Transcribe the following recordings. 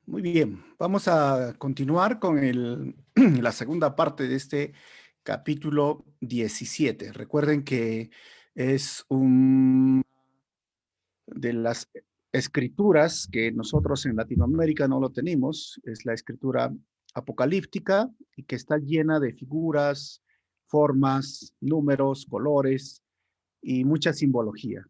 Muy bien, vamos a continuar con la segunda parte de este capítulo 17. Recuerden que es un de las escrituras que nosotros en Latinoamérica no lo tenemos, es la escritura apocalíptica y que está llena de figuras, formas, números, colores y mucha simbología.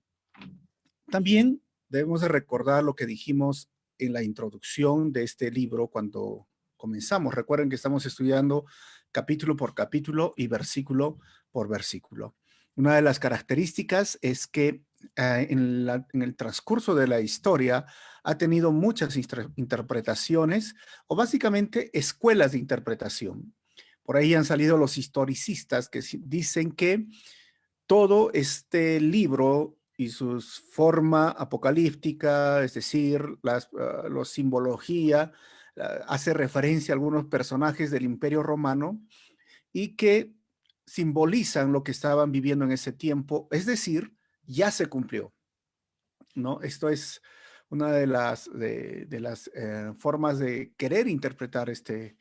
También debemos de recordar lo que dijimos en la introducción de este libro cuando comenzamos. Recuerden que estamos estudiando capítulo por capítulo y versículo por versículo. Una de las características es que en el transcurso de la historia ha tenido muchas interpretaciones o básicamente escuelas de interpretación. Por ahí han salido los historicistas que dicen que todo este libro y su forma apocalíptica, es decir, la simbología, hace referencia a algunos personajes del Imperio Romano y que simbolizan lo que estaban viviendo en ese tiempo, es decir, ya se cumplió, ¿no? Esto es una de las formas de querer interpretar este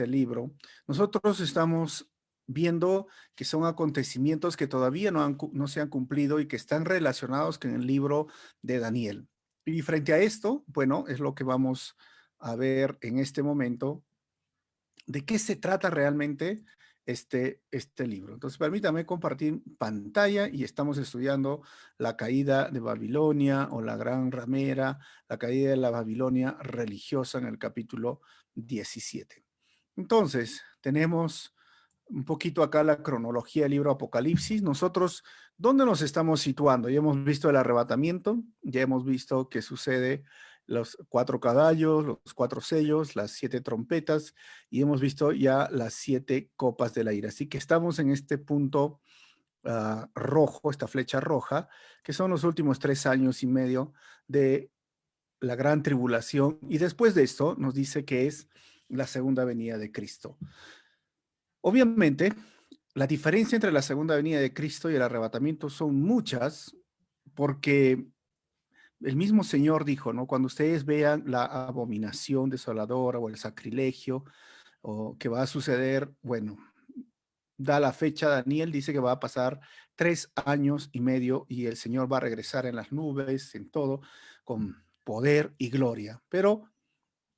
libro. Nosotros estamos viendo que son acontecimientos que todavía no se han cumplido y que están relacionados con el libro de Daniel. Y frente a esto, bueno, es lo que vamos a ver en este momento de qué se trata realmente este libro. Entonces, permítame compartir pantalla y estamos estudiando la caída de Babilonia o la gran ramera, la caída de la Babilonia religiosa en el capítulo 17. Entonces, tenemos un poquito acá la cronología del libro Apocalipsis. Nosotros, ¿dónde nos estamos situando? Ya hemos visto el arrebatamiento, ya hemos visto que sucede los 4 caballos, los 4 sellos, las 7 trompetas, y hemos visto ya las 7 copas de la ira. Así que estamos en este punto rojo, esta flecha roja, que son los últimos 3 años y medio de la gran tribulación. Y después de esto nos dice que es la segunda venida de Cristo. Obviamente, la diferencia entre la segunda venida de Cristo y el arrebatamiento son muchas, porque el mismo Señor dijo, ¿no? Cuando ustedes vean la abominación desoladora o el sacrilegio o que va a suceder, bueno, da la fecha, Daniel dice que va a pasar 3 años y medio y el Señor va a regresar en las nubes, en todo, con poder y gloria. Pero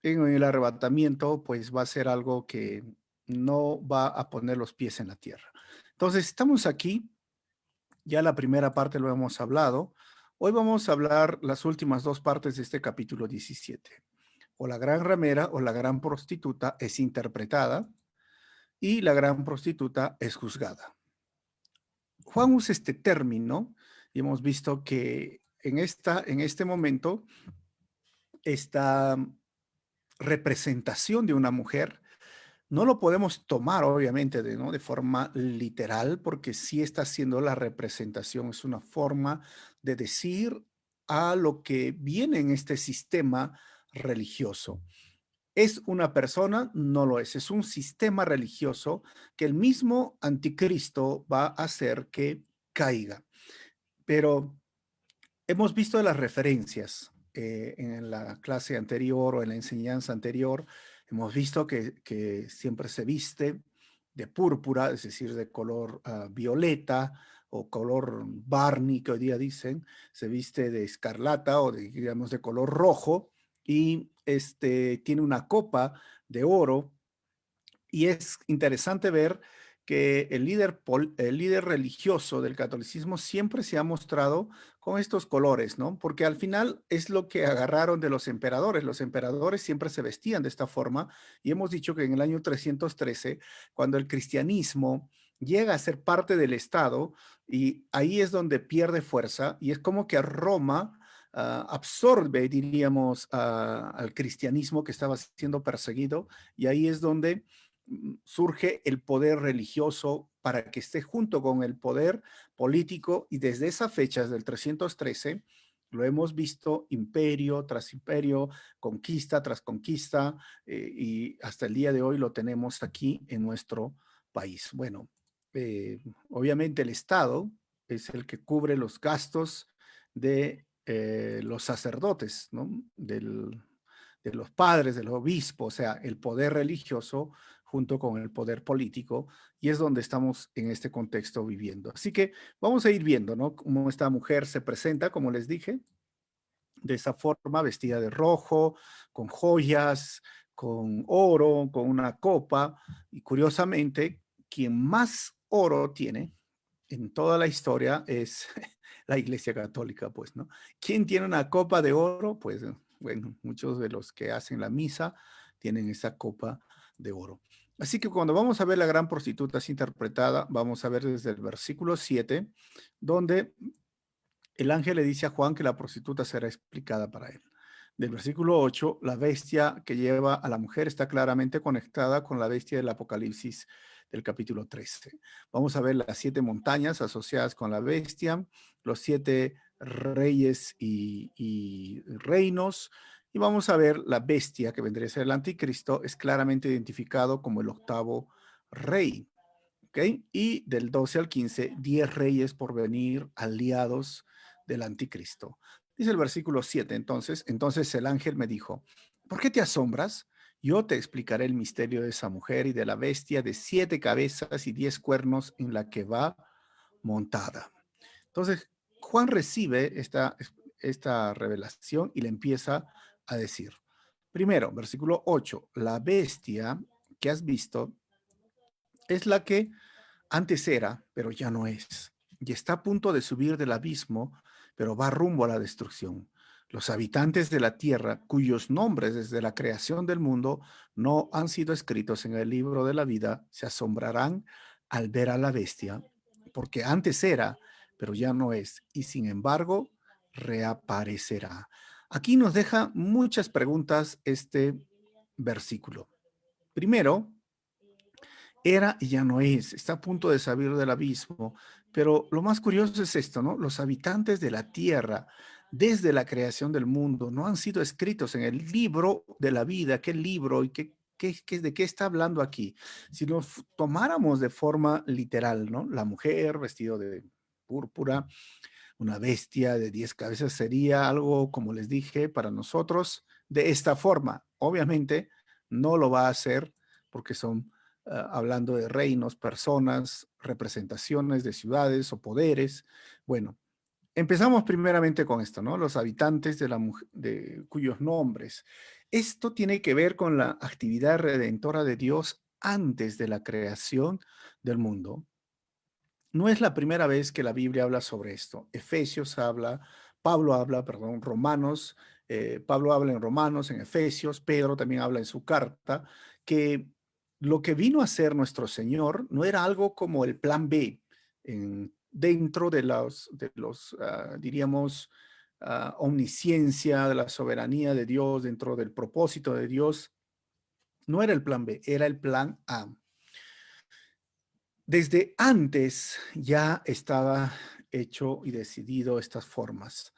en el arrebatamiento, pues va a ser algo que no va a poner los pies en la tierra. Entonces, estamos aquí, ya la primera parte lo hemos hablado. Hoy vamos a hablar las últimas 2 partes de este capítulo 17. O la gran ramera o la gran prostituta es interpretada y la gran prostituta es juzgada. Juan usa este término y hemos visto que en este momento, esta representación de una mujer no lo podemos tomar, obviamente, ¿no? De forma literal, porque sí está siendo la representación, es una forma de decir a lo que viene en este sistema religioso. ¿Es una persona? No lo es un sistema religioso que el mismo anticristo va a hacer que caiga. Pero hemos visto las referencias en la clase anterior o en la enseñanza anterior. Hemos visto que siempre se viste de púrpura, es decir, de color violeta o color Barney, que hoy día dicen, se viste de escarlata o digamos, de color rojo y tiene una copa de oro y es interesante ver que el líder religioso del catolicismo siempre se ha mostrado con estos colores, ¿no? Porque al final es lo que agarraron de los emperadores. Los emperadores siempre se vestían de esta forma y hemos dicho que en el año 313, cuando el cristianismo llega a ser parte del Estado, y ahí es donde pierde fuerza y es como que Roma absorbe, diríamos, al cristianismo que estaba siendo perseguido y ahí es donde surge el poder religioso para que esté junto con el poder político y desde esa fecha, desde el 313, lo hemos visto imperio tras imperio, conquista tras conquista y hasta el día de hoy lo tenemos aquí en nuestro país. Bueno, obviamente el Estado es el que cubre los gastos de los sacerdotes, ¿no? de los padres, de los obispos, o sea, el poder religioso junto con el poder político, y es donde estamos en este contexto viviendo. Así que vamos a ir viendo, ¿no? Cómo esta mujer se presenta, como les dije, de esa forma, vestida de rojo, con joyas, con oro, con una copa, y curiosamente, quien más oro tiene en toda la historia es la Iglesia Católica, pues, ¿no? ¿Quién tiene una copa de oro? Pues, bueno, muchos de los que hacen la misa tienen esa copa de oro. Así que cuando vamos a ver la gran prostituta así interpretada, vamos a ver desde el versículo 7, donde el ángel le dice a Juan que la prostituta será explicada para él. Del versículo 8, la bestia que lleva a la mujer está claramente conectada con la bestia del Apocalipsis del capítulo 13. Vamos a ver las 7 montañas asociadas con la bestia, los 7 reyes y reinos, y vamos a ver la bestia que vendría a ser el anticristo, es claramente identificado como el octavo rey. ¿Ok? Y del 12 al 15, 10 reyes por venir aliados del anticristo. Dice el versículo 7, entonces el ángel me dijo, ¿por qué te asombras? Yo te explicaré el misterio de esa mujer y de la bestia de 7 cabezas y 10 cuernos en la que va montada. Entonces, Juan recibe esta revelación y le empieza a decir, primero, versículo 8, la bestia que has visto es la que antes era, pero ya no es, y está a punto de subir del abismo, pero va rumbo a la destrucción. Los habitantes de la tierra, cuyos nombres desde la creación del mundo no han sido escritos en el libro de la vida, se asombrarán al ver a la bestia, porque antes era, pero ya no es, y sin embargo reaparecerá. Aquí nos deja muchas preguntas este versículo. Primero, era y ya no es, está a punto de salir del abismo. Pero lo más curioso es esto, ¿no? Los habitantes de la tierra, desde la creación del mundo, no han sido escritos en el libro de la vida. ¿Qué libro y de qué está hablando aquí? Si lo tomáramos de forma literal, ¿no? La mujer vestido de púrpura, una bestia de 10 cabezas sería algo, como les dije, para nosotros de esta forma. Obviamente no lo va a hacer porque son hablando de reinos, personas, representaciones de ciudades o poderes. Bueno, empezamos primeramente con esto, ¿no? Los habitantes de cuyos nombres. Esto tiene que ver con la actividad redentora de Dios antes de la creación del mundo. No es la primera vez que la Biblia habla sobre esto. Efesios habla, Pablo habla, perdón, Romanos, Pablo habla en Romanos, en Efesios, Pedro también habla en su carta, que lo que vino a ser nuestro Señor no era algo como el plan B dentro de los diríamos, omnisciencia, de la soberanía de Dios, dentro del propósito de Dios. No era el plan B, era el plan A. Desde antes ya estaba hecho y decidido estas formas.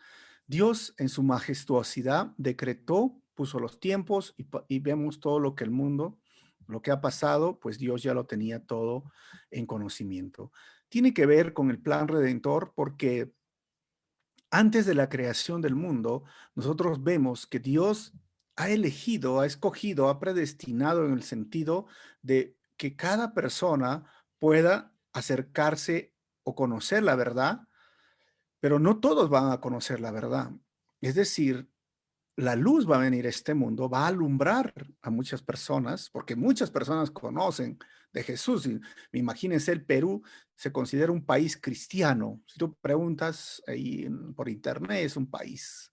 Dios en su majestuosidad decretó, puso los tiempos y vemos todo lo que el mundo, lo que ha pasado, pues Dios ya lo tenía todo en conocimiento. Tiene que ver con el plan redentor porque antes de la creación del mundo, nosotros vemos que Dios ha elegido, ha escogido, ha predestinado en el sentido de que cada persona pueda acercarse o conocer la verdad, pero no todos van a conocer la verdad. Es decir, la luz va a venir a este mundo, va a alumbrar a muchas personas, porque muchas personas conocen de Jesús. Y imagínense, el Perú se considera un país cristiano. Si tú preguntas ahí por internet, es un país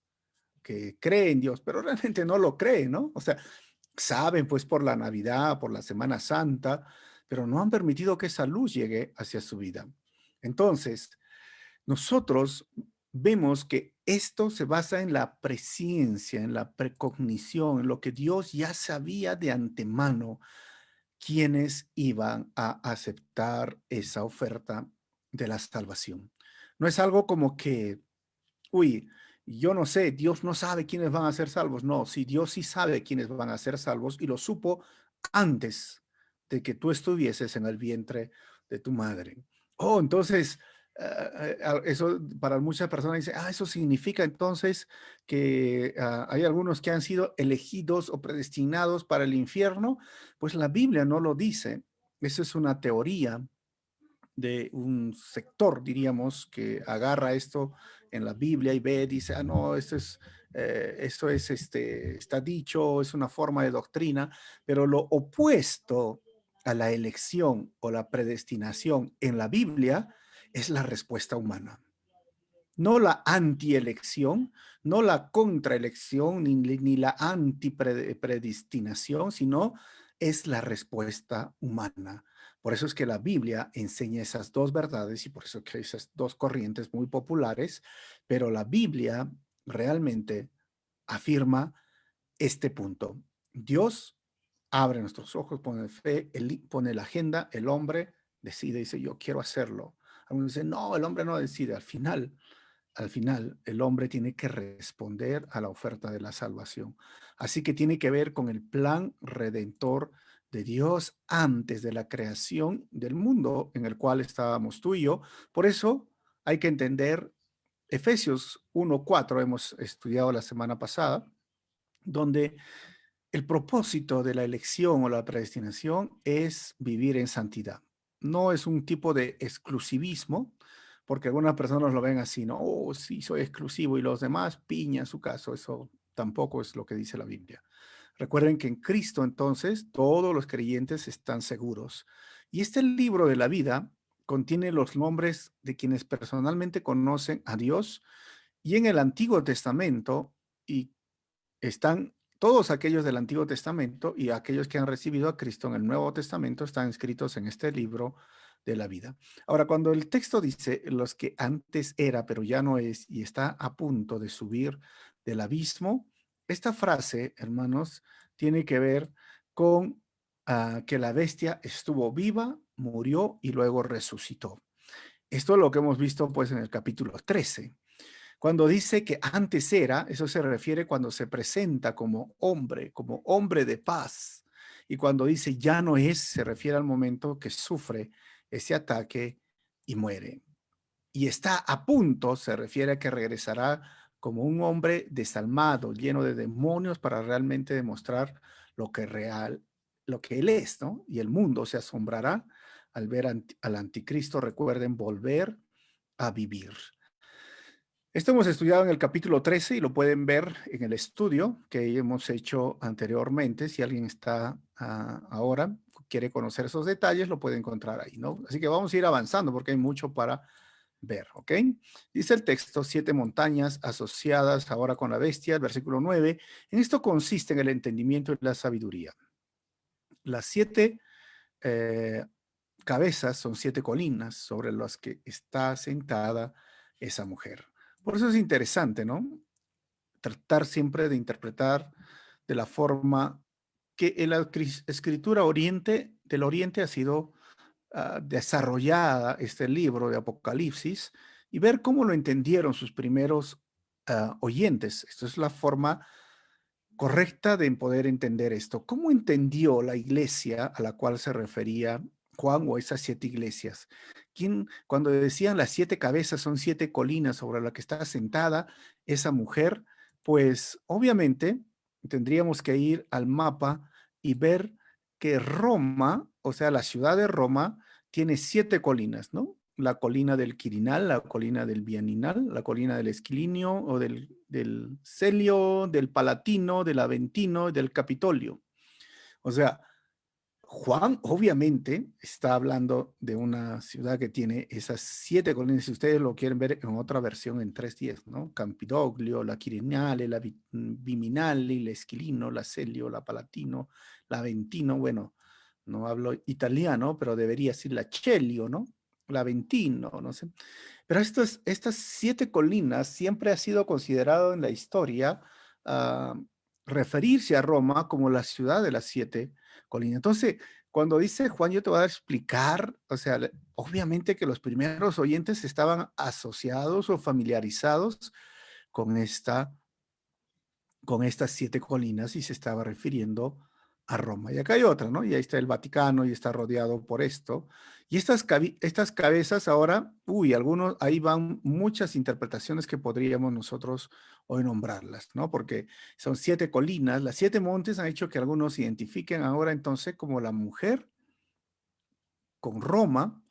que cree en Dios, pero realmente no lo cree, ¿no? O sea, saben pues por la Navidad, por la Semana Santa, pero no han permitido que esa luz llegue hacia su vida. Entonces, nosotros vemos que esto se basa en la presciencia, en la precognición, en lo que Dios ya sabía de antemano quienes iban a aceptar esa oferta de la salvación. No es algo como que, uy, yo no sé, Dios no sabe quiénes van a ser salvos. No, si Dios sí sabe quiénes van a ser salvos y lo supo antes de que tú estuvieses en el vientre de tu madre. Oh, entonces Eso para muchas personas dice, eso significa entonces que hay algunos que han sido elegidos o predestinados para el infierno. Pues la Biblia no lo dice. Eso es una teoría de un sector, diríamos, que agarra esto en la Biblia y ve, dice, no, esto es, está dicho, es una forma de doctrina, pero lo opuesto a la elección o la predestinación en la Biblia es la respuesta humana. No la antielección, no la contraelección, ni la antipredestinación, sino es la respuesta humana. Por eso es que la Biblia enseña esas dos verdades y por eso que esas dos corrientes muy populares, pero la Biblia realmente afirma este punto. Dios abre nuestros ojos, pone fe, pone la agenda, el hombre decide, dice, yo quiero hacerlo. Algunos dicen, no, el hombre no decide. Al final, el hombre tiene que responder a la oferta de la salvación. Así que tiene que ver con el plan redentor de Dios antes de la creación del mundo en el cual estábamos tú y yo. Por eso hay que entender Efesios 1:4, hemos estudiado la semana pasada, donde el propósito de la elección o la predestinación es vivir en santidad. No es un tipo de exclusivismo, porque algunas personas lo ven así, ¿no? Oh, sí, soy exclusivo y los demás piña su caso. Eso tampoco es lo que dice la Biblia. Recuerden que en Cristo entonces todos los creyentes están seguros. Y este libro de la vida contiene los nombres de quienes personalmente conocen a Dios y en el Antiguo Testamento y están todos aquellos del Antiguo Testamento y aquellos que han recibido a Cristo en el Nuevo Testamento están escritos en este libro de la vida. Ahora, cuando el texto dice los que antes era, pero ya no es, y está a punto de subir del abismo, esta frase, hermanos, tiene que ver con que la bestia estuvo viva, murió y luego resucitó. Esto es lo que hemos visto pues en el capítulo 13. Cuando dice que antes era, eso se refiere cuando se presenta como hombre de paz. Y cuando dice ya no es, se refiere al momento que sufre ese ataque y muere. Y está a punto, se refiere a que regresará como un hombre desalmado, lleno de demonios para realmente demostrar lo que real, lo que él es, ¿no? Y el mundo se asombrará al ver al anticristo, recuerden, volver a vivir. Esto hemos estudiado en el capítulo 13 y lo pueden ver en el estudio que hemos hecho anteriormente. Si alguien está ahora, quiere conocer esos detalles, lo puede encontrar ahí, ¿no? Así que vamos a ir avanzando porque hay mucho para ver, ¿ok? Dice el texto, 7 montañas asociadas ahora con la bestia, el versículo 9. En esto consiste en el entendimiento y la sabiduría. Las 7 eh, cabezas son 7 colinas sobre las que está sentada esa mujer. Por eso es interesante, ¿no? Tratar siempre de interpretar de la forma que en la escritura del Oriente ha sido desarrollada este libro de Apocalipsis y ver cómo lo entendieron sus primeros oyentes. Esto es la forma correcta de poder entender esto. ¿Cómo entendió la iglesia a la cual se refería Juan o esas 7 iglesias? Cuando decían las 7 cabezas son 7 colinas sobre la que está sentada esa mujer, pues obviamente tendríamos que ir al mapa y ver que Roma, o sea, la ciudad de Roma, tiene 7 colinas, ¿no? La colina del Quirinal, la colina del Bianinal, la colina del Esquilinio o del Celio, del Palatino, del Aventino y del Capitolio. O sea, Juan obviamente está hablando de una ciudad que tiene esas 7 colinas, si ustedes lo quieren ver en otra versión en 3:10, ¿no? Campidoglio, la Quirinale, la Viminale, el Esquilino, la Celio, la Palatino, la Aventino, bueno, no hablo italiano, pero debería decir la Celio, ¿no? La Aventino, no sé. Pero estas 7 colinas siempre ha sido considerado en la historia referirse a Roma como la ciudad de las 7 colinas. Entonces, cuando dice Juan, yo te voy a explicar, o sea, obviamente que los primeros oyentes estaban asociados o familiarizados con estas 7 colinas y se estaba refiriendo a Roma. Y acá hay otra, ¿no? Y ahí está el Vaticano y está rodeado por esto. Y estas cabezas ahora, algunos, ahí van muchas interpretaciones que podríamos nosotros hoy nombrarlas, ¿no? Porque son 7 colinas, las 7 montes han hecho que algunos identifiquen ahora entonces como la mujer con Roma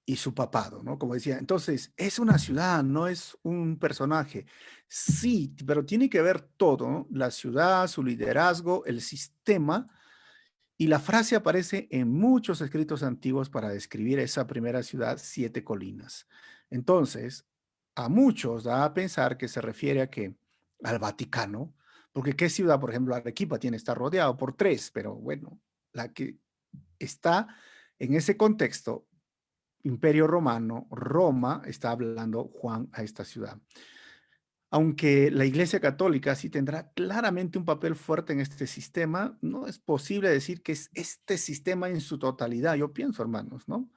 y su papado, ¿no? Como decía, entonces, es una ciudad, no es un personaje. Sí, pero tiene que ver todo, ¿no? La ciudad, su liderazgo, el sistema, y la frase aparece en muchos escritos antiguos para describir esa primera ciudad, 7 colinas. Entonces, a muchos da a pensar que se refiere a que al Vaticano, porque qué ciudad, por ejemplo, Arequipa está rodeado por 3, pero bueno, la que está en ese contexto, Imperio Romano, Roma, está hablando Juan a esta ciudad. Aunque la Iglesia Católica sí tendrá claramente un papel fuerte en este sistema, no es posible decir que es este sistema en su totalidad, yo pienso, hermanos, ¿no?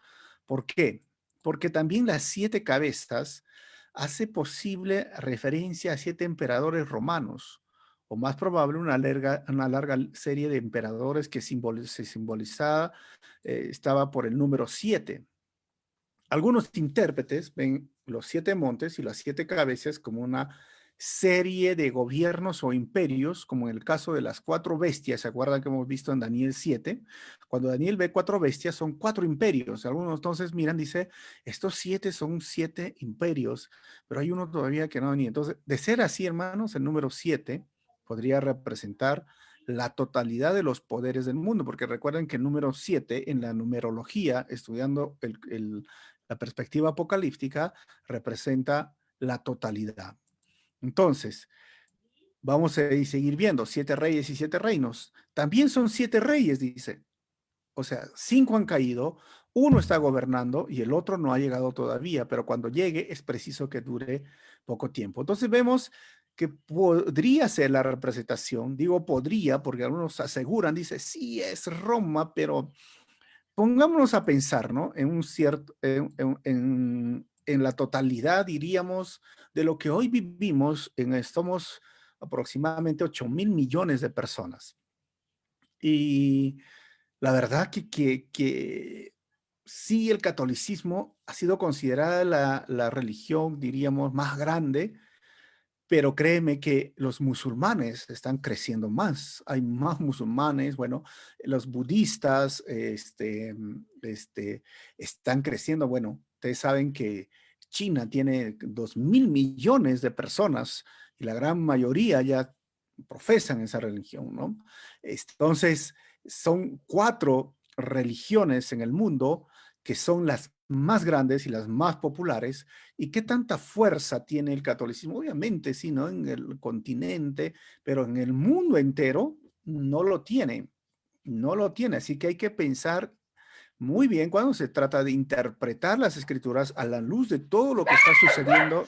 ¿Por qué? Porque también las 7 cabezas hace posible referencia a 7 emperadores romanos, o más probable una larga serie de emperadores que se simbolizaba, estaba por el número 7. Algunos intérpretes ven los 7 montes y las 7 cabezas como una serie de gobiernos o imperios, como en el caso de las 4 bestias. ¿Se acuerdan que hemos visto en Daniel 7? Cuando Daniel ve 4 bestias, son 4 imperios. Algunos entonces miran, dice, estos 7 son 7 imperios, pero hay uno todavía que no ha venido. Entonces, de ser así, hermanos, el número 7 podría representar la totalidad de los poderes del mundo, porque recuerden que el número 7 en la numerología, estudiando la perspectiva apocalíptica, representa la totalidad. Entonces, vamos a seguir viendo 7 reyes y 7 reinos. También son 7 reyes, dice. O sea, 5 han caído, uno está gobernando y el otro no ha llegado todavía, pero cuando llegue es preciso que dure poco tiempo. Entonces vemos que podría ser la representación, digo podría porque algunos aseguran, dice, sí es Roma, pero pongámonos a pensar, ¿no? En un cierto, en la totalidad, diríamos, de lo que hoy vivimos, somos aproximadamente 8.000 millones de personas. Y la verdad que sí, el catolicismo ha sido considerada la religión, diríamos, más grande, pero créeme que los musulmanes están creciendo más. Hay más musulmanes, bueno, los budistas están creciendo. Bueno, ustedes saben que China tiene 2.000 millones de personas y la gran mayoría ya profesan esa religión, ¿no? Entonces, son 4 religiones en el mundo que son las más grandes y las más populares. ¿Y qué tanta fuerza tiene el catolicismo? Obviamente, sí, ¿no? En el continente, pero en el mundo entero no lo tiene. No lo tiene. Así que hay que pensar muy bien cuando se trata de interpretar las escrituras a la luz de todo lo que está sucediendo.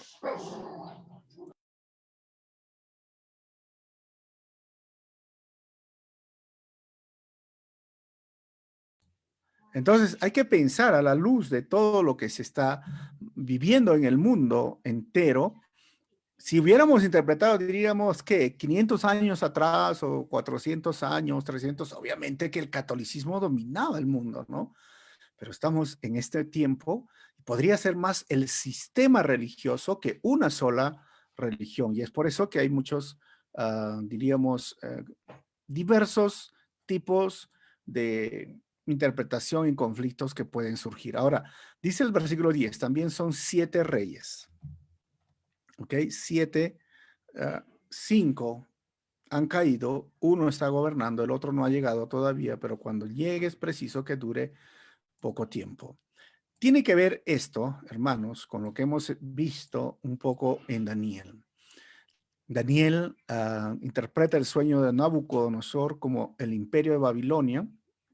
Entonces, hay que pensar a la luz de todo lo que se está viviendo en el mundo entero. Si hubiéramos interpretado, diríamos que 500 años atrás o 400 años, 300, obviamente que el catolicismo dominaba el mundo, ¿no? Pero estamos en este tiempo, podría ser más el sistema religioso que una sola religión. Y es por eso que hay muchos, diríamos, diversos tipos de interpretación y conflictos que pueden surgir. Ahora, dice el versículo 10, también son 7 reyes. ¿Ok? 7, 5 han caído, uno está gobernando, el otro no ha llegado todavía, pero cuando llegue es preciso que dure poco tiempo. Tiene que ver esto, hermanos, con lo que hemos visto un poco en Daniel. Daniel interpreta el sueño de Nabucodonosor como el imperio de Babilonia,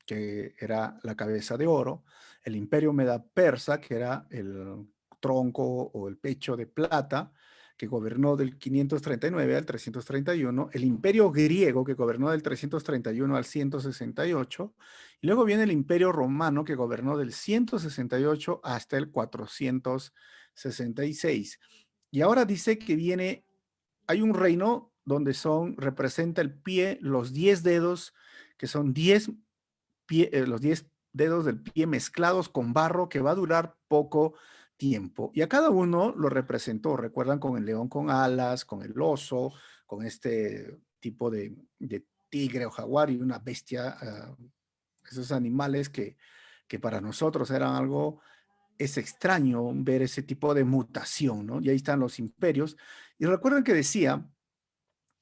que era la cabeza de oro, el imperio Medo-Persa, que era el tronco o el pecho de plata, que gobernó del 539 al 331, el imperio griego, que gobernó del 331 al 168, y luego viene el imperio romano, que gobernó del 168 hasta el 466. Y ahora dice que hay un reino donde representa el pie, los 10 dedos que son los 10 dedos del pie mezclados con barro que va a durar poco tiempo. Y a cada uno lo representó, recuerdan, con el león con alas, con el oso, con este tipo de tigre o jaguar y una bestia, esos animales que para nosotros eran algo, es extraño ver ese tipo de mutación, ¿no? Y ahí están los imperios. Y recuerden que decía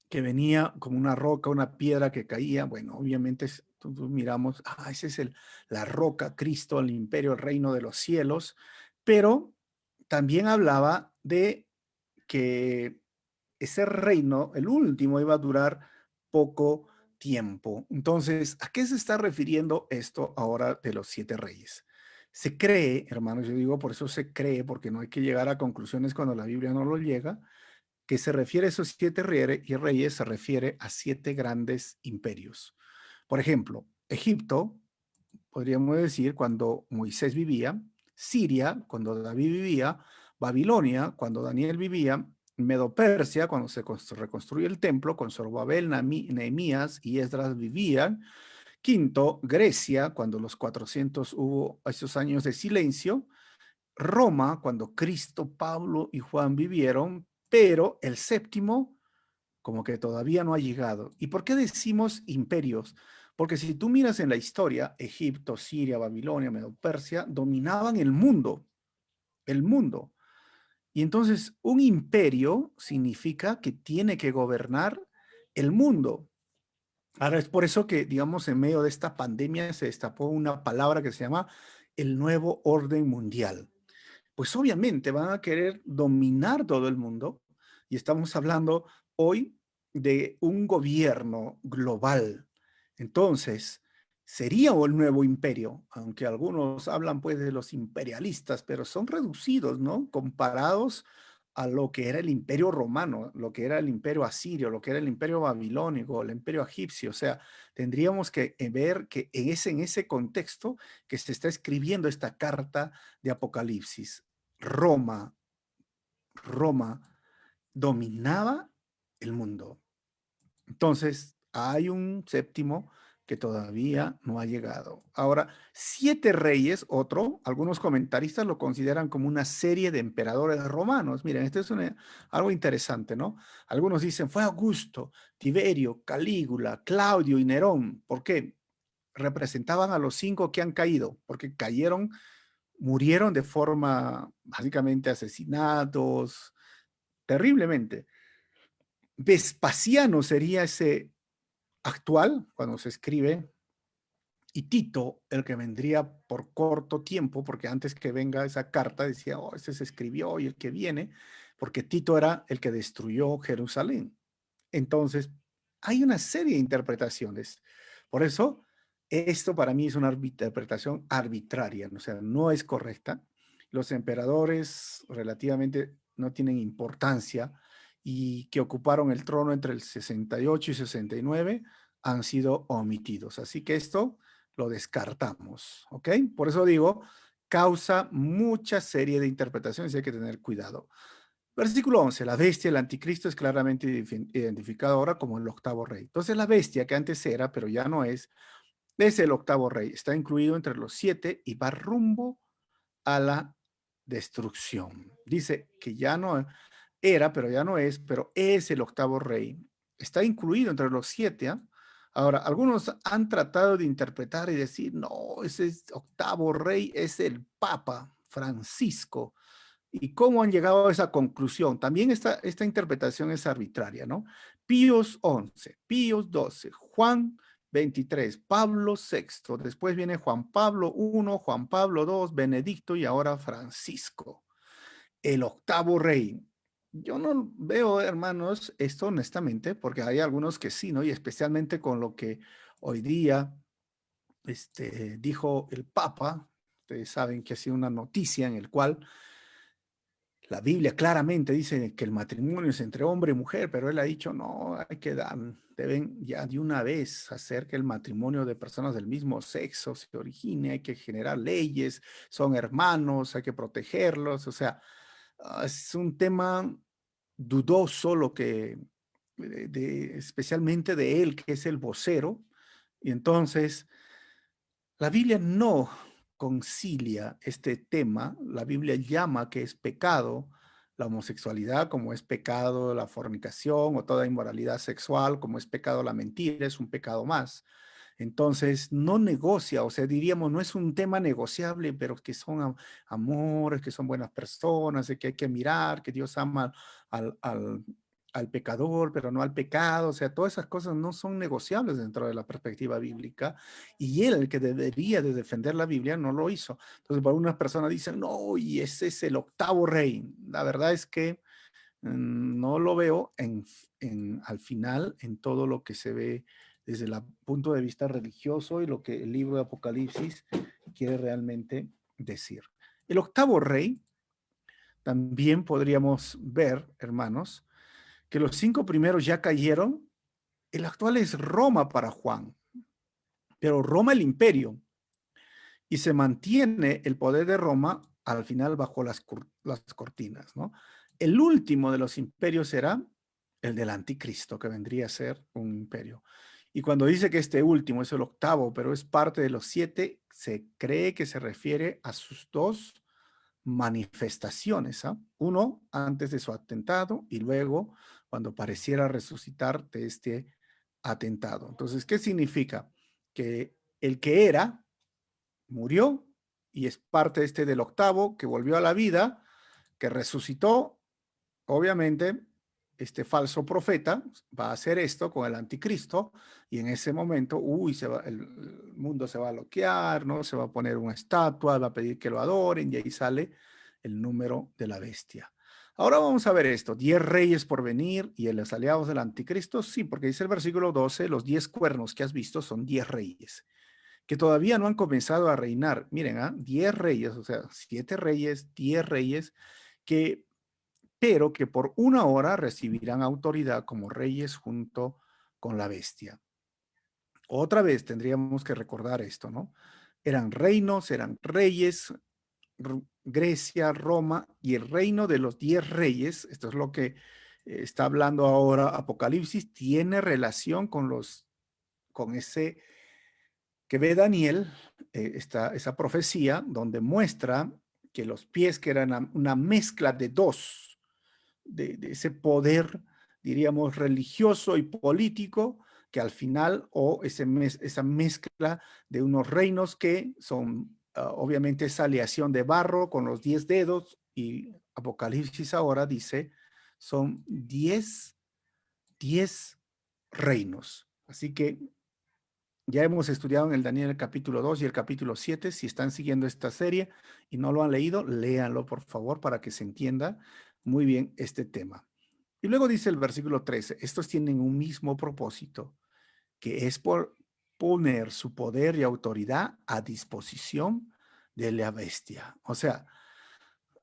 que venía como una roca, una piedra que caía. Bueno, obviamente miramos, esa es la roca, Cristo, el imperio, el reino de los cielos, pero también hablaba de que ese reino, el último, iba a durar poco tiempo. Entonces, ¿a qué se está refiriendo esto ahora de los 7 reyes? Se cree, hermanos, yo digo, por eso se cree, porque no hay que llegar a conclusiones cuando la Biblia no lo llega, que se refiere a esos 7 reyes, se refiere a 7 grandes imperios. Por ejemplo, Egipto, podríamos decir, cuando Moisés vivía; Siria, cuando David vivía; Babilonia, cuando Daniel vivía; Medo-Persia, cuando se reconstruyó el templo, con Zorobabel, Nehemías y Esdras vivían; quinto, Grecia, cuando los 400 hubo esos años de silencio; Roma, cuando Cristo, Pablo y Juan vivieron; pero el séptimo como que todavía no ha llegado. ¿Y por qué decimos imperios? Porque si tú miras en la historia, Egipto, Siria, Babilonia, Medo-Persia dominaban el mundo, el mundo. Y entonces un imperio significa que tiene que gobernar el mundo. Ahora es por eso que, digamos, en medio de esta pandemia se destapó una palabra que se llama el nuevo orden mundial. Pues obviamente van a querer dominar todo el mundo y estamos hablando hoy de un gobierno global. Entonces, sería el nuevo imperio, aunque algunos hablan pues de los imperialistas, pero son reducidos, ¿no? Comparados a lo que era el imperio romano, lo que era el imperio asirio, lo que era el imperio babilónico, el imperio egipcio. O sea, tendríamos que ver que en ese contexto que se está escribiendo esta carta de Apocalipsis. Roma, Roma dominaba el mundo. Entonces, hay un séptimo que todavía no ha llegado. Ahora, 7 reyes, algunos comentaristas lo consideran como una serie de emperadores romanos. Miren, esto es algo interesante, ¿no? Algunos dicen, fue Augusto, Tiberio, Calígula, Claudio y Nerón. ¿Por qué? Representaban a los 5 que han caído, porque murieron de forma básicamente asesinados, terriblemente. Vespasiano sería ese actual, cuando se escribe, y Tito, el que vendría por corto tiempo, porque antes que venga esa carta decía, ese se escribió y el que viene, porque Tito era el que destruyó Jerusalén. Entonces, hay una serie de interpretaciones. Por eso, esto para mí es una interpretación arbitraria, o sea, no es correcta. Los emperadores relativamente no tienen importancia y que ocuparon el trono entre el 68 y 69 han sido omitidos. Así que esto lo descartamos, ¿ok? Por eso digo, causa mucha serie de interpretaciones y hay que tener cuidado. Versículo 11, la bestia, el anticristo, es claramente identificado ahora como el octavo rey. Entonces la bestia, que antes era, pero ya no es el octavo rey. Está incluido entre los 7 y va rumbo a la destrucción. Dice que ya no era, pero ya no es, pero es el octavo rey. Está incluido entre los 7. Ahora, algunos han tratado de interpretar y decir, no, ese octavo rey es el Papa Francisco. ¿Y cómo han llegado a esa conclusión? También esta interpretación es arbitraria, ¿no? Píos XI, Píos XII, Juan 23, Pablo VI, después viene Juan Pablo I, Juan Pablo II, Benedicto y ahora Francisco, el octavo rey. Yo no veo, hermanos, esto honestamente, porque hay algunos que sí, ¿no? Y especialmente con lo que hoy día dijo el Papa. Ustedes saben que ha sido una noticia en el cual la Biblia claramente dice que el matrimonio es entre hombre y mujer, pero él ha dicho, no, deben ya de una vez hacer que el matrimonio de personas del mismo sexo se origine, hay que generar leyes, son hermanos, hay que protegerlos, o sea, es un tema dudoso lo que, especialmente de él, que es el vocero, Y entonces, la Biblia no concilia este tema. La Biblia llama que es pecado la homosexualidad, como es pecado la fornicación o toda inmoralidad sexual, como es pecado la mentira, es un pecado más. Entonces, no negocia, o sea, diríamos, no es un tema negociable, pero que son amores, que son buenas personas, de que hay que mirar, que Dios ama al pecador, pero no al pecado. O sea, todas esas cosas no son negociables dentro de la perspectiva bíblica. Y él, el que debería de defender la Biblia, no lo hizo. Entonces, para unas personas dicen, no, y ese es el octavo rey. La verdad es que no lo veo al final en todo lo que se ve desde el punto de vista religioso y lo que el libro de Apocalipsis quiere realmente decir. El octavo rey, también podríamos ver, hermanos, que los 5 primeros ya cayeron. El actual es Roma para Juan, pero Roma el imperio, y se mantiene el poder de Roma al final bajo las cortinas, ¿no? El último de los imperios será el del anticristo, que vendría a ser un imperio. Y cuando dice que este último es el octavo, pero es parte de los 7, se cree que se refiere a sus 2 manifestaciones, ¿ah? Uno antes de su atentado y luego cuando pareciera resucitar de este atentado. Entonces, ¿qué significa? Que el que era murió y es parte del octavo que volvió a la vida, que resucitó. Obviamente, este falso profeta va a hacer esto con el anticristo y en ese momento, el mundo se va a bloquear, ¿no? Se va a poner una estatua, va a pedir que lo adoren y ahí sale el número de la bestia. Ahora vamos a ver esto, 10 reyes por venir y los aliados del anticristo, sí, porque dice el versículo 12, los 10 cuernos que has visto son 10 reyes que todavía no han comenzado a reinar. Miren, 10 reyes, o sea, 7 reyes, 10 reyes, que, pero que por una hora recibirán autoridad como reyes junto con la bestia. Otra vez tendríamos que recordar esto, ¿no? Eran reinos, eran reyes, Grecia, Roma, y el reino de los 10 reyes, esto es lo que está hablando ahora Apocalipsis, tiene relación con ese que ve Daniel, esa profecía, donde muestra que los pies, que eran una mezcla de dos, de ese poder, diríamos, religioso y político, que al final, o esa mezcla de unos reinos que son, obviamente, esa aleación de barro con los 10 dedos, y Apocalipsis ahora dice, son 10 reinos. Así que ya hemos estudiado en el Daniel el capítulo 2 y el capítulo 7. Si están siguiendo esta serie y no lo han leído, léanlo por favor para que se entienda muy bien este tema. Y luego dice el versículo 13, estos tienen un mismo propósito, que es por poner su poder y autoridad a disposición de la bestia. O sea,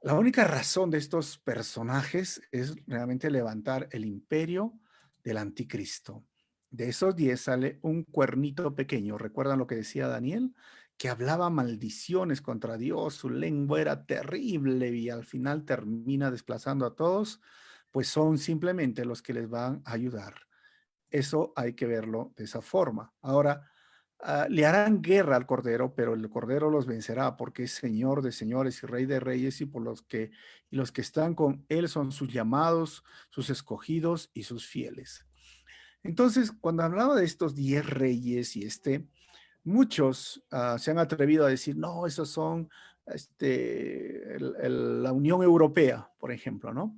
la única razón de estos personajes es realmente levantar el imperio del anticristo. De esos 10 sale un cuernito pequeño. ¿Recuerdan lo que decía Daniel? Que hablaba maldiciones contra Dios, su lengua era terrible y al final termina desplazando a todos, pues son simplemente los que les van a ayudar. Eso hay que verlo de esa forma. Ahora, le harán guerra al Cordero, pero el Cordero los vencerá porque es Señor de señores y Rey de reyes, y los que están con él son sus llamados, sus escogidos y sus fieles. Entonces, cuando hablaba de estos 10 reyes y muchos se han atrevido a decir, no, esos son la Unión Europea, por ejemplo, ¿no?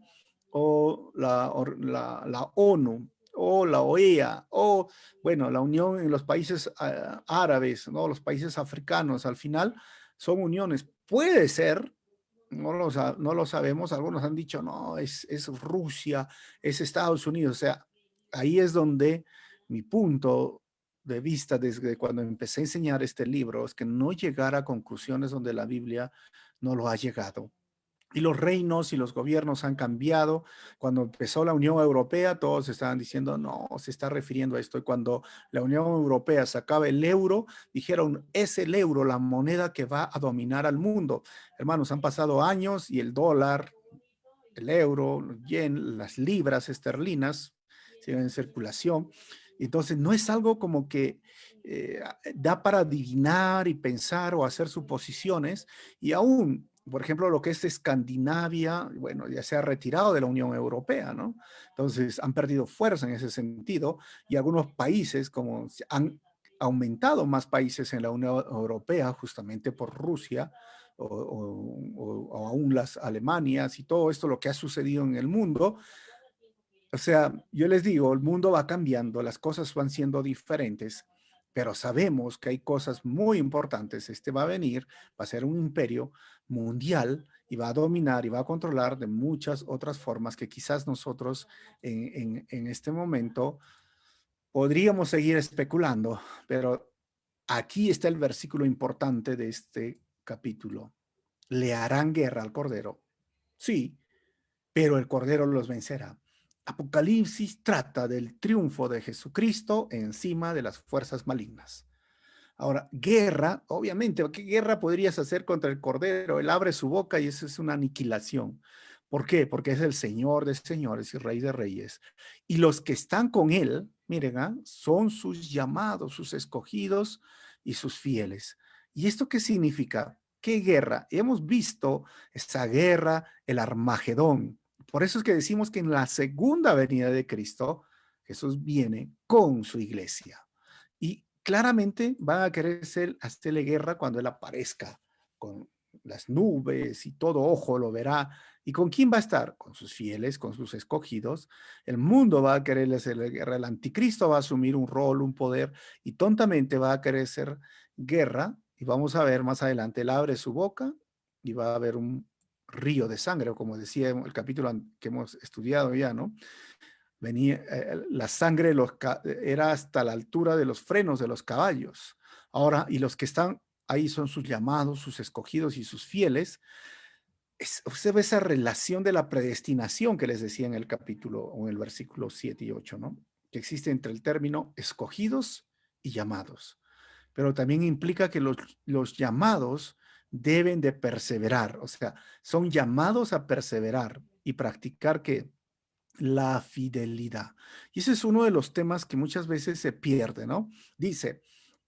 O la ONU, o la OEA, o, bueno, la Unión en los países árabes, ¿no? Los países africanos, al final son uniones. Puede ser, no lo sabemos, algunos han dicho, no, es Rusia, es Estados Unidos, o sea, ahí es donde mi punto de vista desde cuando empecé a enseñar este libro es que no llegar a conclusiones donde la Biblia no lo ha llegado. Y los reinos y los gobiernos han cambiado. Cuando empezó la Unión Europea, todos estaban diciendo, no, se está refiriendo a esto. Y cuando la Unión Europea sacaba el euro, dijeron, es el euro la moneda que va a dominar al mundo. Hermanos, han pasado años y el dólar, el euro, el yen, las libras esterlinas siguen en circulación. Entonces, no es algo como que da para adivinar y pensar o hacer suposiciones. Y aún, por ejemplo, lo que es Escandinavia, bueno, ya se ha retirado de la Unión Europea, ¿no? Entonces, han perdido fuerza en ese sentido y algunos países, como han aumentado más países en la Unión Europea, justamente por Rusia, o aún las Alemanias y todo esto, lo que ha sucedido en el mundo. O sea, yo les digo, el mundo va cambiando, las cosas van siendo diferentes, pero sabemos que hay cosas muy importantes. Este va a venir, va a ser un imperio mundial y va a dominar y va a controlar de muchas otras formas que quizás nosotros en este momento podríamos seguir especulando, pero aquí está el versículo importante de este capítulo. ¿Le harán guerra al Cordero? Sí, pero el Cordero los vencerá. Apocalipsis trata del triunfo de Jesucristo encima de las fuerzas malignas. Ahora, guerra, obviamente, ¿qué guerra podrías hacer contra el Cordero? Él abre su boca y eso es una aniquilación. ¿Por qué? Porque es el Señor de señores y Rey de reyes. Y los que están con Él, miren, son sus llamados, sus escogidos y sus fieles. ¿Y esto qué significa? ¿Qué guerra? Hemos visto esa guerra, el Armagedón. Por eso es que decimos que en la segunda venida de Cristo, Jesús viene con su iglesia. Y claramente van a querer hacerle guerra cuando él aparezca con las nubes y todo ojo lo verá. ¿Y con quién va a estar? Con sus fieles, con sus escogidos. El mundo va a querer hacerle guerra. El anticristo va a asumir un rol, un poder y tontamente va a querer hacer guerra. Y vamos a ver más adelante, él abre su boca y va a haber un río de sangre, o como decía el capítulo que hemos estudiado ya, ¿no? Venía, la sangre era hasta la altura de los frenos de los caballos. Ahora, y los que están ahí son sus llamados, sus escogidos y sus fieles. Usted ve esa relación de la predestinación que les decía en el capítulo o en el versículo 7 y 8, ¿no? Que existe entre el término escogidos y llamados. Pero también implica que los llamados deben de perseverar, o sea, son llamados a perseverar y practicar que la fidelidad. Y ese es uno de los temas que muchas veces se pierde, ¿no? Dice,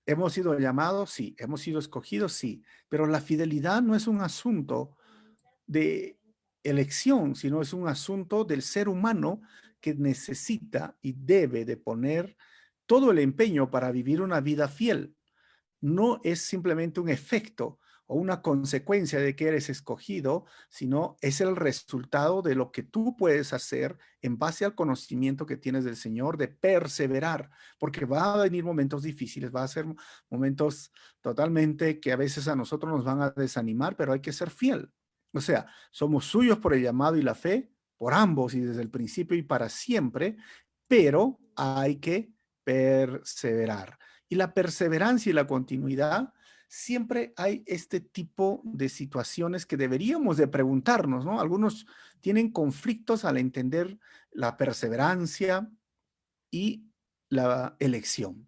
hemos sido llamados, sí, hemos sido escogidos, sí, pero la fidelidad no es un asunto de elección, sino es un asunto del ser humano que necesita y debe de poner todo el empeño para vivir una vida fiel. No es simplemente un efecto o una consecuencia de que eres escogido, sino es el resultado de lo que tú puedes hacer en base al conocimiento que tienes del Señor, de perseverar, porque va a venir momentos difíciles, va a ser momentos totalmente que a veces a nosotros nos van a desanimar, pero hay que ser fiel. O sea, somos suyos por el llamado y la fe, por ambos y desde el principio y para siempre, pero hay que perseverar. Y la perseverancia y la continuidad, siempre hay este tipo de situaciones que deberíamos de preguntarnos, ¿no? Algunos tienen conflictos al entender la perseverancia y la elección.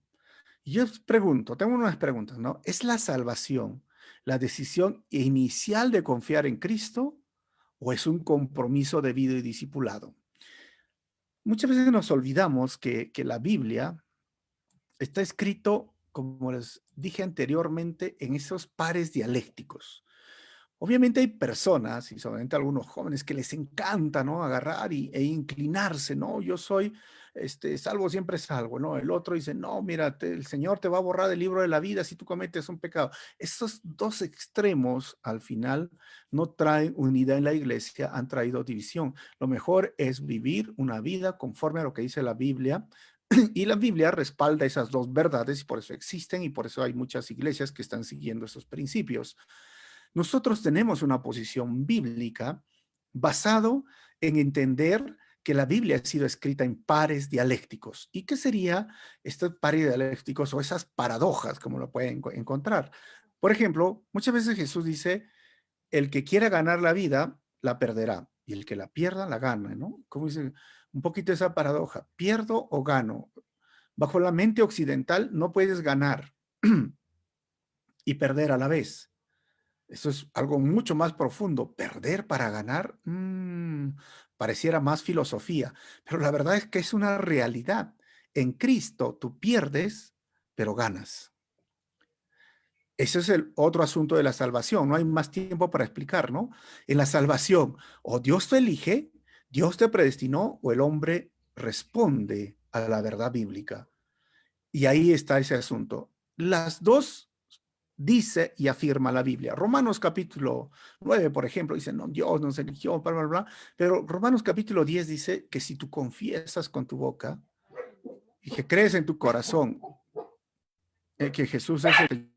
Y yo os pregunto, tengo unas preguntas, ¿no? ¿Es la salvación la decisión inicial de confiar en Cristo o es un compromiso de vida y discipulado? Muchas veces nos olvidamos que la Biblia está escrito, como les dije anteriormente, en esos pares dialécticos. Obviamente hay personas, y solamente algunos jóvenes, que les encanta, ¿no? Agarrar e inclinarse, ¿no? Yo soy, salvo siempre salvo, ¿no? El otro dice, no, mira, el Señor te va a borrar del libro de la vida si tú cometes un pecado. Estos dos extremos, al final, no traen unidad en la iglesia, han traído división. Lo mejor es vivir una vida conforme a lo que dice la Biblia, y la Biblia respalda esas dos verdades y por eso existen y por eso hay muchas iglesias que están siguiendo esos principios. Nosotros tenemos una posición bíblica basado en entender que la Biblia ha sido escrita en pares dialécticos. ¿Y qué sería estos pares dialécticos o esas paradojas, como lo pueden encontrar? Por ejemplo, muchas veces Jesús dice, el que quiera ganar la vida, la perderá, y el que la pierda, la gana, ¿no? Como dice un poquito esa paradoja, pierdo o gano. Bajo la mente occidental no puedes ganar y perder a la vez. Eso es algo mucho más profundo. Perder para ganar, pareciera más filosofía, pero la verdad es que es una realidad. En Cristo tú pierdes, pero ganas. Ese es el otro asunto de la salvación. No hay más tiempo para explicar, ¿no? En la salvación, o Dios te elige, Dios te predestinó, o el hombre responde a la verdad bíblica. Y ahí está ese asunto. Las dos dice y afirma la Biblia. Romanos capítulo 9, por ejemplo, dice, no, Dios nos eligió, bla, bla, bla. Pero Romanos capítulo 10 dice que si tú confiesas con tu boca y que crees en tu corazón que Jesús es el...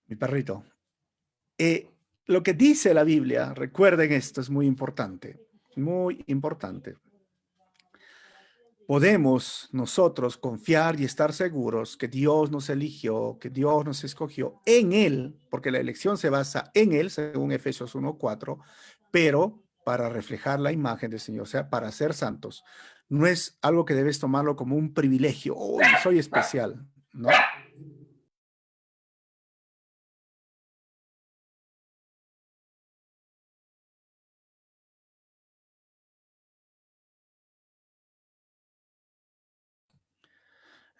Mi perrito. Eh, lo que dice la Biblia, recuerden esto, es muy importante, muy importante. Podemos nosotros confiar y estar seguros que Dios nos eligió, que Dios nos escogió en Él, porque la elección se basa en Él, según Efesios 1:4, pero para reflejar la imagen del Señor, o sea, para ser santos. No es algo que debes tomarlo como un privilegio, oh, soy especial, ¿no?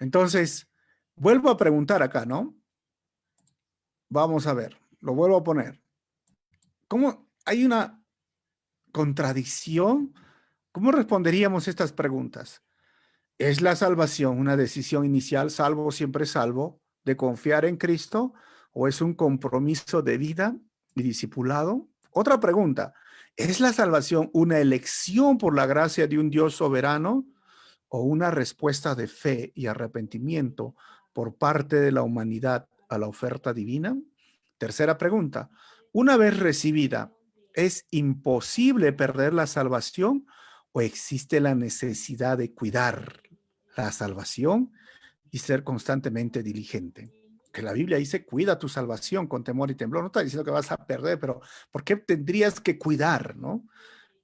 Entonces, vuelvo a preguntar acá, ¿no? Vamos a ver, lo vuelvo a poner. ¿Cómo hay una contradicción? ¿Cómo responderíamos estas preguntas? ¿Es la salvación una decisión inicial, salvo siempre salvo, de confiar en Cristo? ¿O es un compromiso de vida y discipulado? Otra pregunta, ¿es la salvación una elección por la gracia de un Dios soberano o una respuesta de fe y arrepentimiento por parte de la humanidad a la oferta divina? Tercera pregunta, una vez recibida, ¿es imposible perder la salvación o existe la necesidad de cuidar la salvación y ser constantemente diligente? Que la Biblia dice, cuida tu salvación con temor y temblor. No está diciendo que vas a perder, pero ¿por qué tendrías que cuidar, no?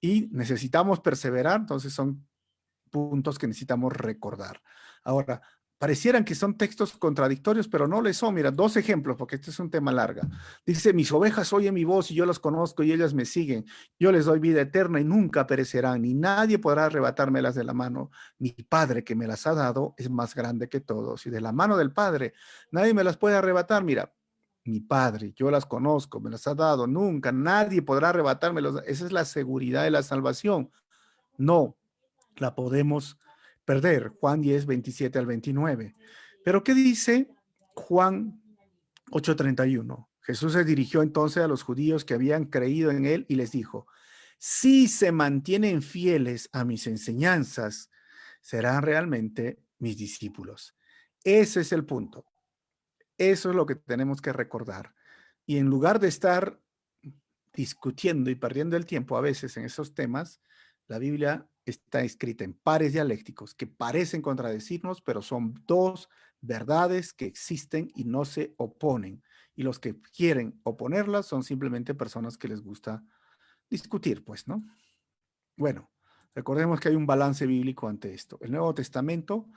Y necesitamos perseverar, entonces son puntos que necesitamos recordar. Ahora, parecieran que son textos contradictorios, pero no le son. Mira, dos ejemplos, porque este es un tema largo. Dice, mis ovejas oyen mi voz y yo las conozco y ellas me siguen. Yo les doy vida eterna y nunca perecerán, ni nadie podrá arrebatármelas de la mano. Mi Padre que me las ha dado es más grande que todos y de la mano del Padre nadie me las puede arrebatar. Mira, mi Padre, yo las conozco, me las ha dado, nunca, nadie podrá arrebatármelas. Esa es la seguridad de la salvación. No, la podemos perder. Juan 10, 27 al 29. Pero ¿qué dice Juan 8:31? Jesús se dirigió entonces a los judíos que habían creído en él y les dijo, si se mantienen fieles a mis enseñanzas, serán realmente mis discípulos. Ese es el punto. Eso es lo que tenemos que recordar. Y en lugar de estar discutiendo y perdiendo el tiempo a veces en esos temas, la Biblia está escrita en pares dialécticos que parecen contradecirnos, pero son dos verdades que existen y no se oponen. Y los que quieren oponerlas son simplemente personas que les gusta discutir, pues, ¿no? Bueno, recordemos que hay un balance bíblico ante esto. El Nuevo Testamento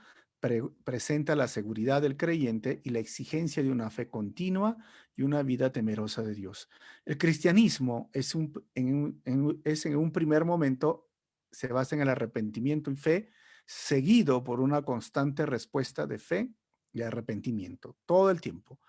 presenta la seguridad del creyente y la exigencia de una fe continua y una vida temerosa de Dios. El cristianismo es en un primer momento, se basa en el arrepentimiento y fe, seguido por una constante respuesta de fe y arrepentimiento, todo el tiempo.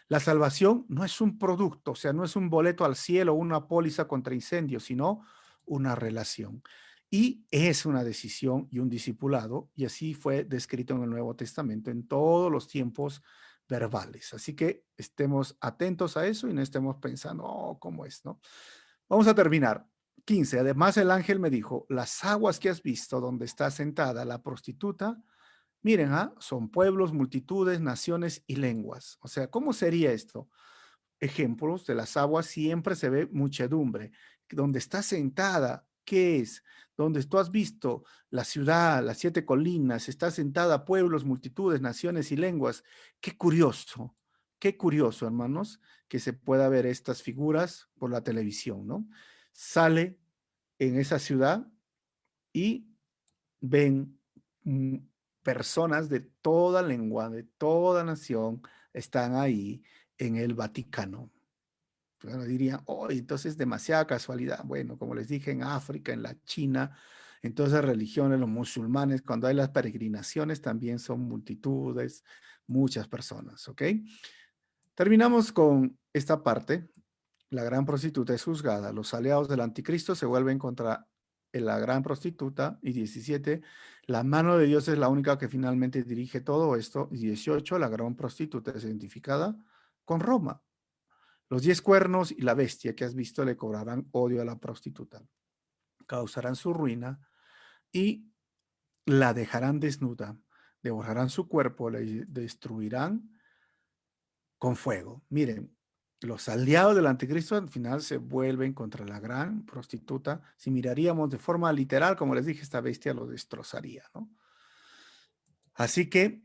La salvación no es un producto, o sea, no es un boleto al cielo o una póliza contra incendios, sino una relación. Y es una decisión y un discipulado, y así fue descrito en el Nuevo Testamento en todos los tiempos verbales. Así que estemos atentos a eso y no estemos pensando, oh, ¿cómo es? ¿No? Vamos a terminar. 15. Además, el ángel me dijo, las aguas que has visto donde está sentada la prostituta, miren, son pueblos, multitudes, naciones y lenguas. O sea, ¿cómo sería esto? Ejemplos de las aguas siempre se ve muchedumbre. Donde está sentada, ¿qué es? Donde tú has visto la ciudad, las siete colinas, está sentada pueblos, multitudes, naciones y lenguas. Qué curioso, hermanos, que se pueda ver estas figuras por la televisión, ¿no? Sale en esa ciudad y ven personas de toda lengua, de toda nación, están ahí en el Vaticano. Bueno, dirían, oh, entonces demasiada casualidad. Bueno, como les dije, en África, en la China, en todas las religiones, los musulmanes, cuando hay las peregrinaciones, también son multitudes, muchas personas, ¿ok? Terminamos con esta parte. La gran prostituta es juzgada. Los aliados del anticristo se vuelven contra la gran prostituta. Y 17, la mano de Dios es la única que finalmente dirige todo esto. Y 18, la gran prostituta es identificada con Roma. Los 10 cuernos y la bestia que has visto le cobrarán odio a la prostituta. Causarán su ruina y la dejarán desnuda. Devorarán su cuerpo, le destruirán con fuego. Miren, los aliados del anticristo al final se vuelven contra la gran prostituta. Si miraríamos de forma literal, como les dije, esta bestia lo destrozaría, ¿no? Así que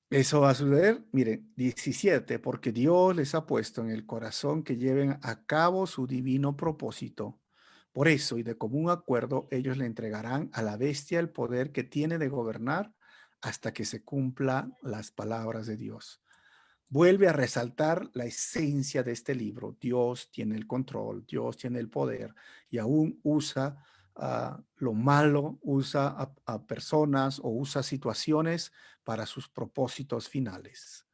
eso va a suceder, miren, 17, porque Dios les ha puesto en el corazón que lleven a cabo su divino propósito. Por eso, y de común acuerdo, ellos le entregarán a la bestia el poder que tiene de gobernar hasta que se cumplan las palabras de Dios. Vuelve a resaltar la esencia de este libro. Dios tiene el control, Dios tiene el poder y aún usa lo malo, usa a personas o usa situaciones para sus propósitos finales.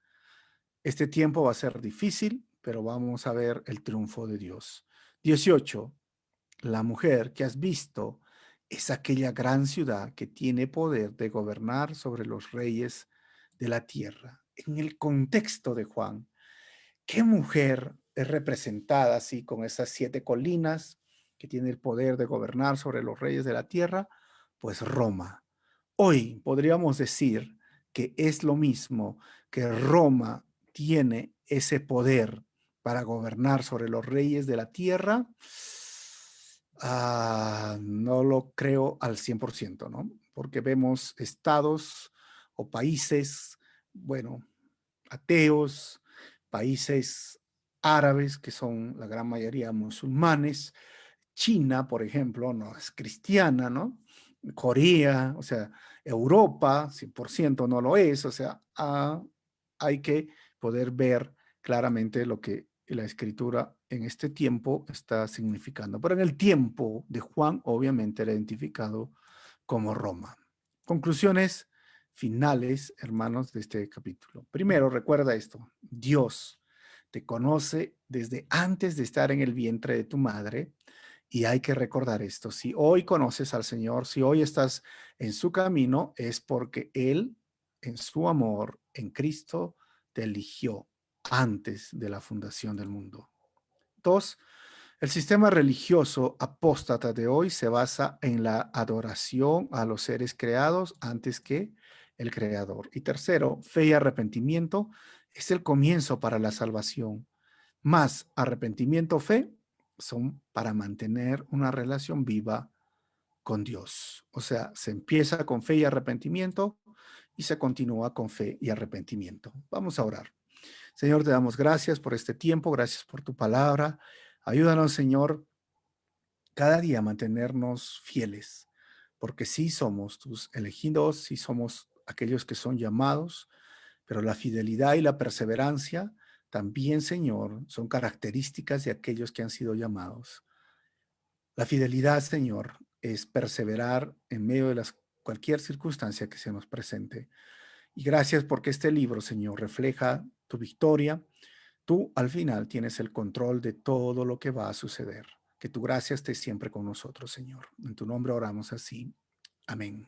Este tiempo va a ser difícil, pero vamos a ver el triunfo de Dios. 18. La mujer que has visto es aquella gran ciudad que tiene poder de gobernar sobre los reyes de la tierra. En el contexto de Juan, ¿qué mujer es representada así con esas 7 colinas que tiene el poder de gobernar sobre los reyes de la tierra? Pues Roma. Hoy podríamos decir que es lo mismo, que Roma tiene ese poder para gobernar sobre los reyes de la tierra. No lo creo al 100%, ¿no? Porque vemos estados o países, bueno, ateos, países árabes, que son la gran mayoría musulmanes. China, por ejemplo, no es cristiana, ¿no? Corea, o sea, Europa, 100% no lo es, o sea, hay que poder ver claramente lo que la escritura en este tiempo está significando. Pero en el tiempo de Juan, obviamente era identificado como Roma. Conclusiones finales, hermanos, de este capítulo. Primero, recuerda esto: Dios te conoce desde antes de estar en el vientre de tu madre, y hay que recordar esto. Si hoy conoces al Señor, si hoy estás en su camino, es porque Él, en su amor, en Cristo, te eligió antes de la fundación del mundo. Dos, el sistema religioso apóstata de hoy se basa en la adoración a los seres creados antes que el Creador. Y tercero, fe y arrepentimiento es el comienzo para la salvación. Más arrepentimiento, fe, son para mantener una relación viva con Dios. O sea, se empieza con fe y arrepentimiento y se continúa con fe y arrepentimiento. Vamos a orar. Señor, te damos gracias por este tiempo, gracias por tu palabra. Ayúdanos, Señor, cada día a mantenernos fieles, porque sí somos tus elegidos, sí somos aquellos que son llamados, pero la fidelidad y la perseverancia también, Señor, son características de aquellos que han sido llamados. La fidelidad, Señor, es perseverar en medio de cualquier circunstancia que se nos presente. Y gracias porque este libro, Señor, refleja tu victoria. Tú al final tienes el control de todo lo que va a suceder. Que tu gracia esté siempre con nosotros, Señor. En tu nombre oramos así. Amén.